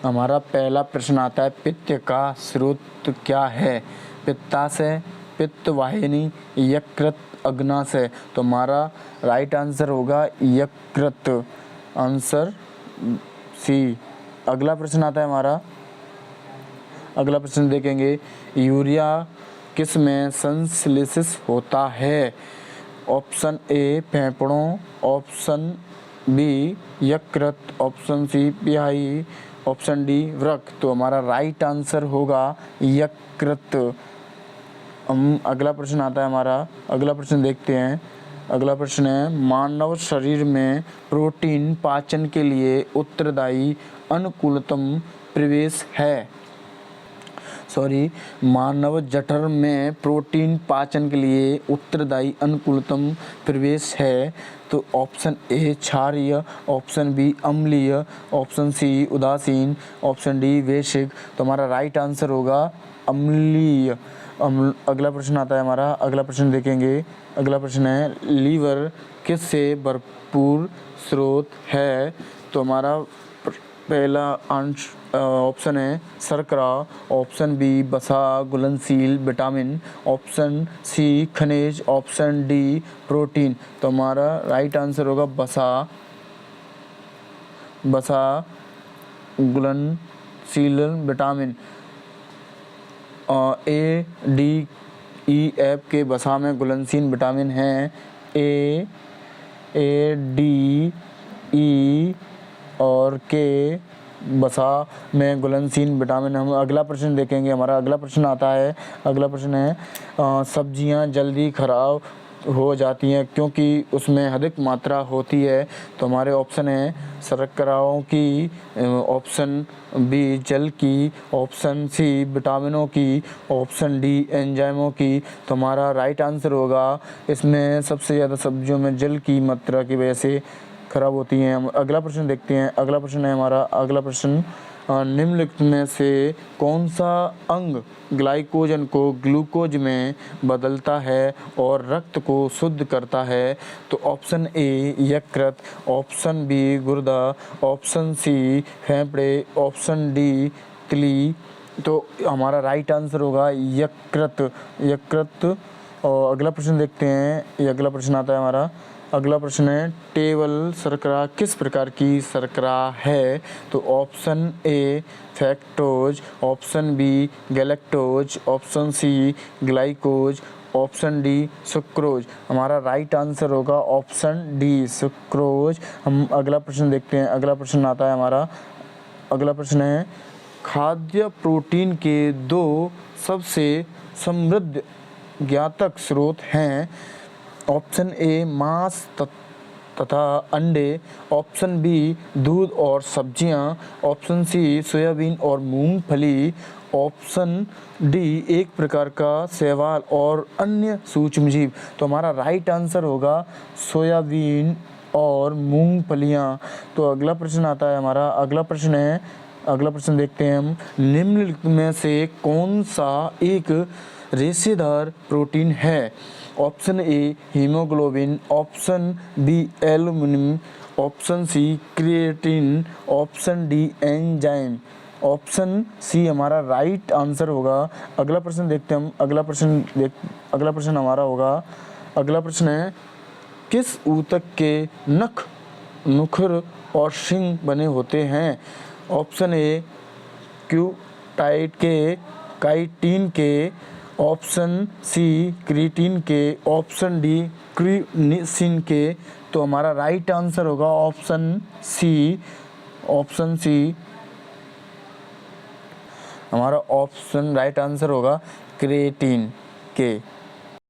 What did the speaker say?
हमारा पहला प्रश्न आता है, पित्त का स्रोत क्या है? पित्ताशय, पित्त वाहिनी, यकृत, अग्नाशय। तो हमारा राइट आंसर होगा यकृत, आंसर सी। अगला प्रश्न आता है हमारा, अगला प्रश्न देखेंगे, यूरिया किस में संश्लेषित होता है? ऑप्शन ए फेफड़ों, ऑप्शन बी यकृत, ऑप्शन सी पिहाई, ऑप्शन डी वृक्क। तो हमारा राइट आंसर होगा यकृत। हम अगला प्रश्न आता है हमारा, अगला प्रश्न देखते हैं। अगला प्रश्न है, मानव शरीर में प्रोटीन पाचन के लिए उत्तरदायी अनुकूलतम प्रवेश है। मानव जठर में प्रोटीन पाचन के लिए उत्तरदायी अनुकूलतम प्रवेश है। तो ऑप्शन ए क्षारीय, ऑप्शन बी अम्लीय, ऑप्शन सी उदासीन, ऑप्शन डी वैश्विक। तो हमारा राइट आंसर होगा अम्लीय। अगला प्रश्न आता है हमारा, अगला प्रश्न देखेंगे। अगला प्रश्न है, लीवर किससे भरपूर स्रोत है? तो हमारा पहला ऑप्शन है शर्करा, ऑप्शन बी वसा घुलनशील विटामिन, ऑप्शन सी खनिज, ऑप्शन डी प्रोटीन। तो हमारा राइट आंसर होगा वसा घुलनशील vitamin. A D E F के वसा में घुलनशील विटामिन हैं, ए डी ई और के वसा में घुलनशील विटामिन। हम अगला प्रश्न देखेंगे। हमारा अगला प्रश्न आता है, अगला प्रश्न है, सब्जियां जल्दी खराब हो जाती हैं क्योंकि उसमें अधिक मात्रा होती है। तो हमारे ऑप्शन है शर्कराओं की, ऑप्शन बी जल की, ऑप्शन सी विटामिनों की, ऑप्शन डी एंजाइमों की। तो हमारा राइट आंसर होगा इसमें सबसे ज़्यादा सब्जियों में जल की मात्रा की वजह से खराब होती हैं। हम अगला प्रश्न देखते हैं। अगला प्रश्न है हमारा, अगला प्रश्न, निम्नलिखित में से कौन सा अंग ग्लाइकोजन को ग्लूकोज में बदलता है और रक्त को शुद्ध करता है? तो ऑप्शन ए यकृत, ऑप्शन बी गुर्दा, ऑप्शन सी फेफड़े, ऑप्शन डी तिली। तो हमारा राइट आंसर होगा यकृत। और अगला प्रश्न देखते हैं। ये अगला प्रश्न आता है हमारा, अगला प्रश्न है, टेबल शर्करा किस प्रकार की शर्करा है? तो option A fructose, option B galactose, option C glucose, option D sucrose. हमारा राइट आंसर होगा ऑप्शन डी सुक्रोज। हम अगला प्रश्न देखते हैं। अगला प्रश्न आता है हमारा, अगला प्रश्न है, खाद्य प्रोटीन के दो सबसे समृद्ध ज्ञातक स्रोत हैं। ऑप्शन ए मांस तथा अंडे, ऑप्शन बी दूध और सब्जियां, ऑप्शन सी सोयाबीन और मूंगफली, ऑप्शन डी एक प्रकार का शैवाल और अन्य सूक्ष्मजीव। तो हमारा राइट आंसर होगा सोयाबीन और मूंगफलियां। तो अगला प्रश्न आता है हमारा, अगला प्रश्न है, अगला प्रश्न देखते हैं हम, निम्नलिखित में से कौन सा एक रेशेदार प्रोटीन है? Option A haemoglobin, option B aluminium, option C creatine, option D enzyme, option C हमारा राइट आंसर होगा। अगला प्रश्न देखते हैं हम, अगला प्रश्न हमारा होगा, अगला प्रश्न है, किस ऊतक के नख, नुखर और शिंग बने होते हैं? ऑप्शन ए क्यूटाइड के, काइटिन के, ऑप्शन सी क्रिएटिन के, ऑप्शन डी क्रिनिसिन के। तो हमारा राइट आंसर होगा ऑप्शन सी, ऑप्शन सी हमारा ऑप्शन राइट आंसर होगा क्रिएटिन के।